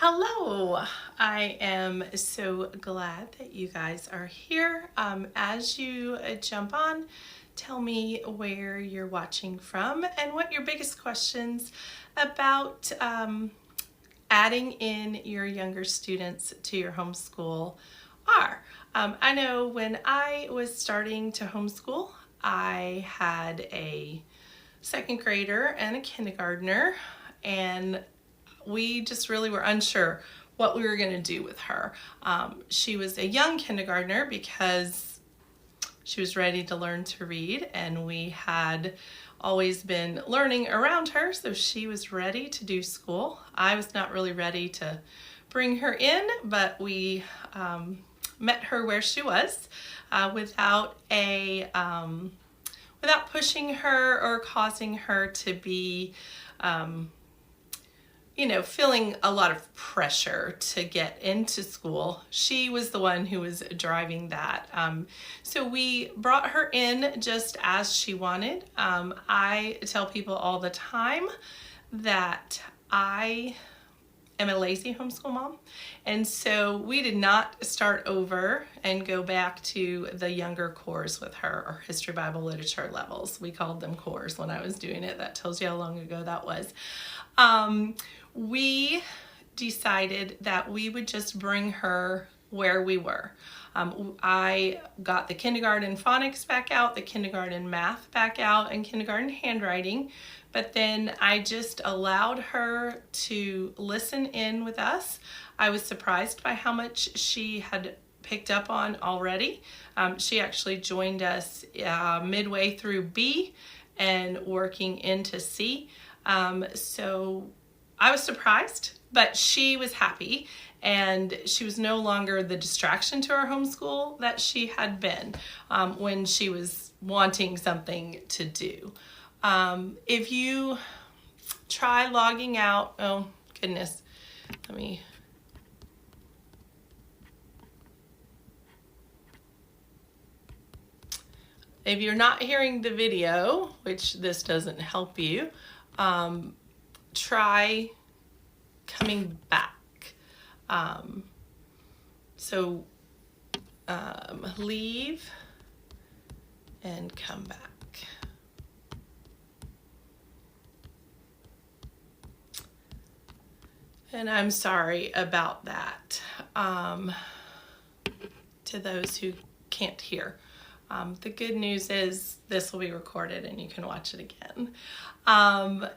Hello, I am so glad that you guys are here. As you jump on, tell me where you're watching from and what your biggest questions about adding in your younger students to your homeschool are. I know when I was starting to homeschool, I had a second grader and a kindergartner, and we just really were unsure what we were going to do with her. She was a young kindergartner because she was ready to learn to read, and we had always been learning around her, so she was ready to do school. I was not really ready to bring her in, but we met her where she was without pushing her or causing her to be feeling a lot of pressure to get into school. She was the one who was driving that. So we brought her in just as she wanted. I tell people all the time that I am a lazy homeschool mom. And so we did not start over and go back to the younger cores with her, or history, Bible, literature levels. We called them cores when I was doing it. That tells you how long ago that was. We decided that we would just bring her where we were. I got the kindergarten phonics back out, the kindergarten math back out, and kindergarten handwriting. But then I just allowed her to listen in with us. I was surprised by how much she had picked up on already. She actually joined us midway through B and working into C. So I was surprised, but she was happy, and she was no longer the distraction to our homeschool that she had been when she was wanting something to do. If you try logging out, oh goodness, if you're not hearing the video, which this doesn't help you, try coming back. Leave and come back. And I'm sorry about that to those who can't hear. The good news is this will be recorded and you can watch it again.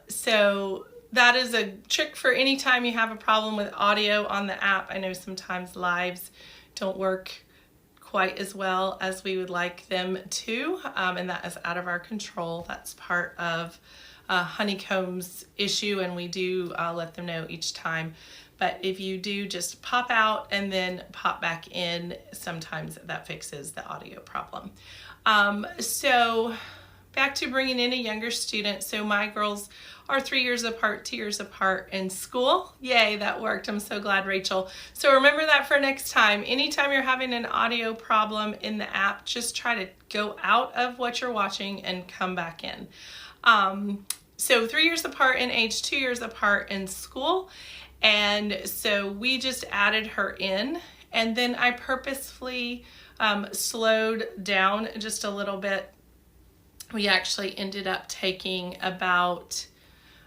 So that is a trick for any time you have a problem with audio on the app. I know sometimes lives don't work quite as well as we would like them to, and that is out of our control. That's part of Honeycomb's issue, and we do let them know each time. But if you do just pop out and then pop back in, sometimes that fixes the audio problem. So back to bringing in a younger student. So my girls are 3 years apart, 2 years apart in school. Yay, that worked. I'm so glad, Rachel. So remember that for next time. Anytime you're having an audio problem in the app, just try to go out of what you're watching and come back in. So 3 years apart in age, 2 years apart in school. And so we just added her in, and then I purposefully slowed down just a little bit. We actually ended up taking about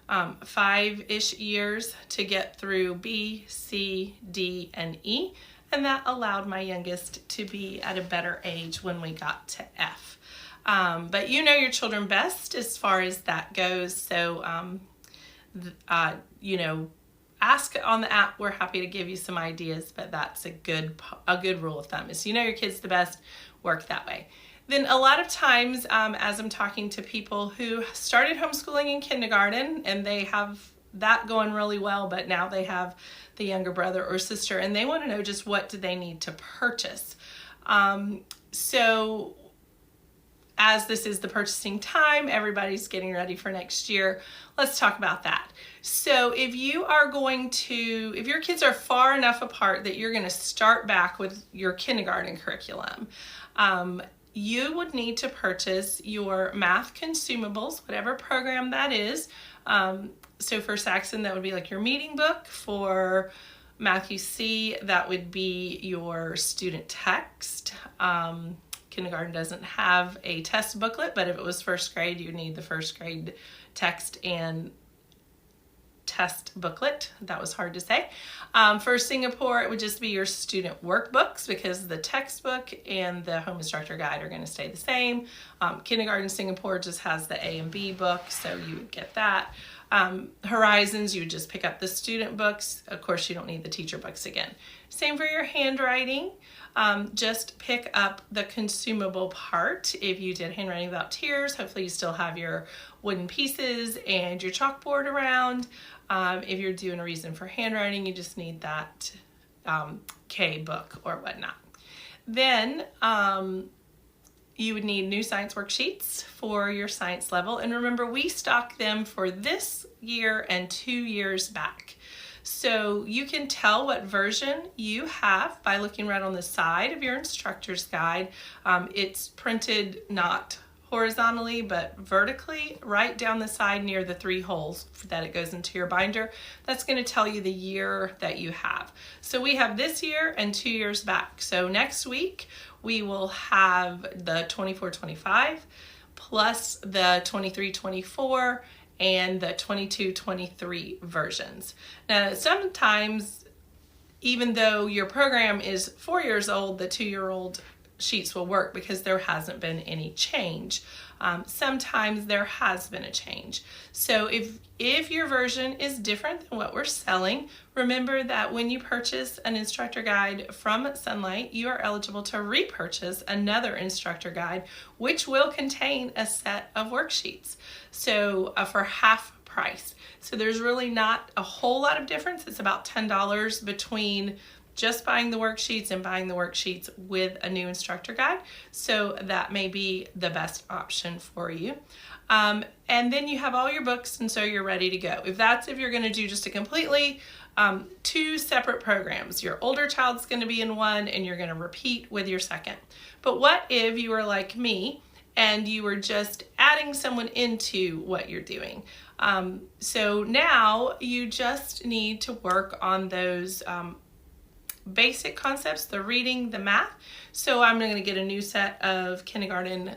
5-ish years to get through B, C, D, and E, and that allowed my youngest to be at a better age when we got to F. But you know your children best as far as that goes, so ask on the app. We're happy to give you some ideas, but that's a good rule of thumb is you know your kids the best, work that way. Then a lot of times as I'm talking to people who started homeschooling in kindergarten and they have that going really well, but now they have the younger brother or sister and they want to know just what do they need to purchase. So as this is the purchasing time, everybody's getting ready for next year. Let's talk about that. So if your kids are far enough apart that you're going to start back with your kindergarten curriculum, you would need to purchase your math consumables, whatever program that is. So for Saxon, that would be like your meeting book. For Matthew C, that would be your student text. Kindergarten doesn't have a test booklet, but if it was first grade, you need the first grade text and test booklet. That was hard to say. For Singapore, it would just be your student workbooks, because the textbook and the home instructor guide are going to stay the same. Kindergarten Singapore just has the A and B book, so you would get that. Horizons, you would just pick up the student books. Of course, you don't need the teacher books again. Same for your handwriting. Just pick up the consumable part. If you did handwriting without tears, hopefully you still have your wooden pieces and your chalkboard around. If you're doing a reason for handwriting, you just need that K book or whatnot. Then you would need new science worksheets for your science level. And remember, we stock them for this year and 2 years back. So you can tell what version you have by looking right on the side of your instructor's guide. It's printed not horizontally but vertically right down the side near the 3 holes that it goes into your binder. That's going to tell you the year that you have. So we have this year and 2 years back. So next week we will have the 24-25 plus the 23-24 and the 22-23 versions. Now sometimes, even though your program is 4 years old, the 2-year-old sheets will work because there hasn't been any change. Sometimes there has been a change. So if your version is different than what we're selling, remember that when you purchase an instructor guide from Sunlight, you are eligible to repurchase another instructor guide, which will contain a set of worksheets. So for half price. So there's really not a whole lot of difference. It's about $10 between just buying the worksheets and buying the worksheets with a new instructor guide. So that may be the best option for you. And then you have all your books, and so you're ready to go. If you're going to do just a completely 2 separate programs, your older child's going to be in one and you're going to repeat with your second. But what if you were like me and you were just adding someone into what you're doing? So now you just need to work on those basic concepts, the reading, the math. So I'm going to get a new set of kindergarten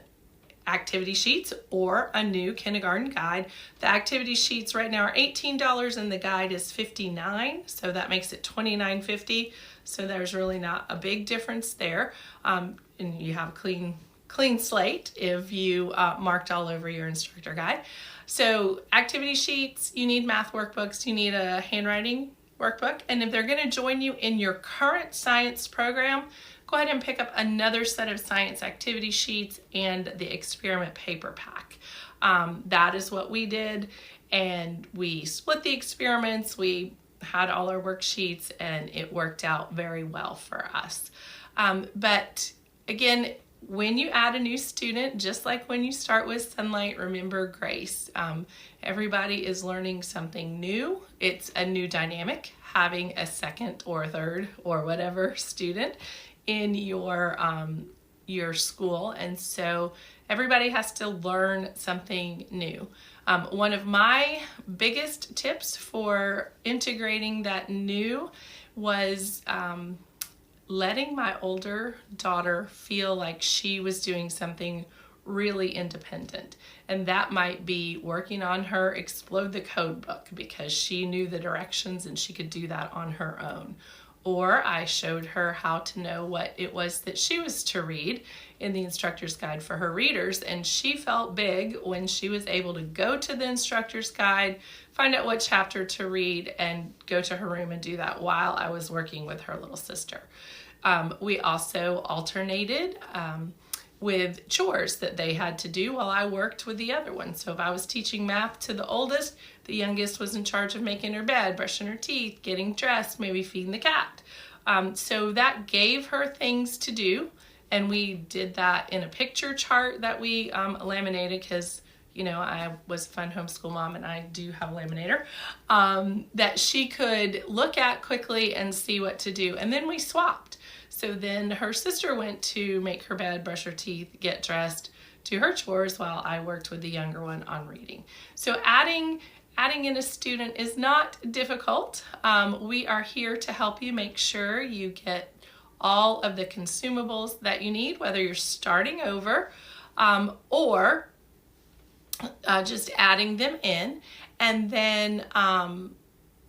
activity sheets or a new kindergarten guide. The activity sheets right now are $18 and the guide is $59, so that makes it $29.50. So there's really not a big difference there. And you have a clean slate if you marked all over your instructor guide. So activity sheets, you need math workbooks, you need a handwriting workbook, and if they're going to join you in your current science program, go ahead and pick up another set of science activity sheets and the experiment paper pack. That is what we did, and we split the experiments, we had all our worksheets, and it worked out very well for us. But again, when you add a new student, just like when you start with Sunlight, remember grace. Everybody is learning something new. It's a new dynamic having a second or third or whatever student in your school, and so everybody has to learn something new. One of my biggest tips for integrating that new was letting my older daughter feel like she was doing something really independent. And that might be working on her Explode the Code book because she knew the directions and she could do that on her own. Or I showed her how to know what it was that she was to read in the instructor's guide for her readers, and she felt big when she was able to go to the instructor's guide, find out what chapter to read, and go to her room and do that while I was working with her little sister. We also alternated with chores that they had to do while I worked with the other one. So if I was teaching math to the oldest, the youngest was in charge of making her bed, brushing her teeth, getting dressed, maybe feeding the cat. So that gave her things to do, and we did that in a picture chart that we laminated because, you know, I was a fun homeschool mom and I do have a laminator that she could look at quickly and see what to do. And then we swapped. So then her sister went to make her bed, brush her teeth, get dressed, do her chores while I worked with the younger one on reading. So adding Adding in a student is not difficult. We are here to help you make sure you get all of the consumables that you need, whether you're starting over or just adding them in, and then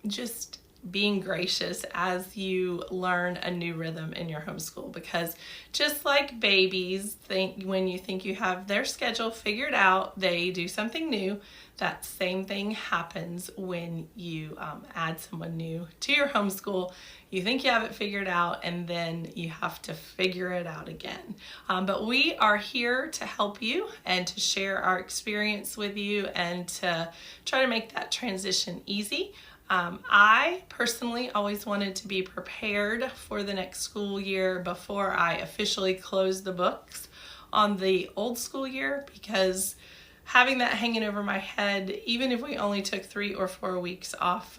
just being gracious as you learn a new rhythm in your homeschool, because just like babies when you think you have their schedule figured out, they do something new. That same thing happens when you add someone new to your homeschool. You think you have it figured out, and then you have to figure it out again. But we are here to help you and to share our experience with you and to try to make that transition easy. I personally always wanted to be prepared for the next school year before I officially closed the books on the old school year, because having that hanging over my head, even if we only took 3 or 4 weeks off,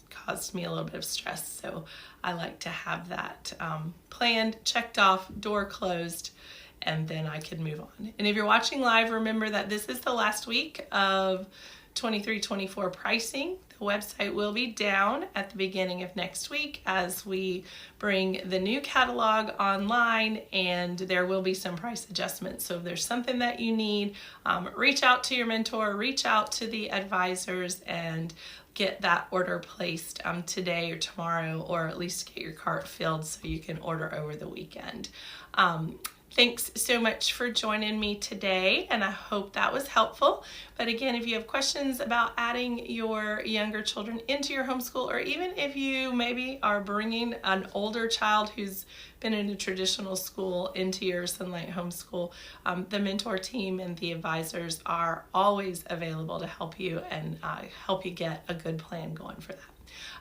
caused me a little bit of stress. So I like to have that planned, checked off, door closed, and then I could move on. And if you're watching live, remember that this is the last week of 23-24 pricing. The website will be down at the beginning of next week as we bring the new catalog online, and there will be some price adjustments. So if there's something that you need, reach out to your mentor, reach out to the advisors, and get that order placed today or tomorrow, or at least get your cart filled so you can order over the weekend. Thanks so much for joining me today, and I hope that was helpful. But again, if you have questions about adding your younger children into your homeschool, or even if you maybe are bringing an older child who's been in a traditional school into your Sunlight homeschool, the mentor team and the advisors are always available to help you and help you get a good plan going for that.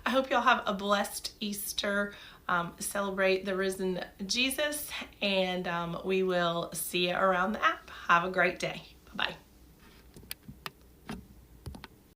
I hope y'all have a blessed Easter. Celebrate the risen Jesus, and we will see you around the app. Have a great day. Bye-bye.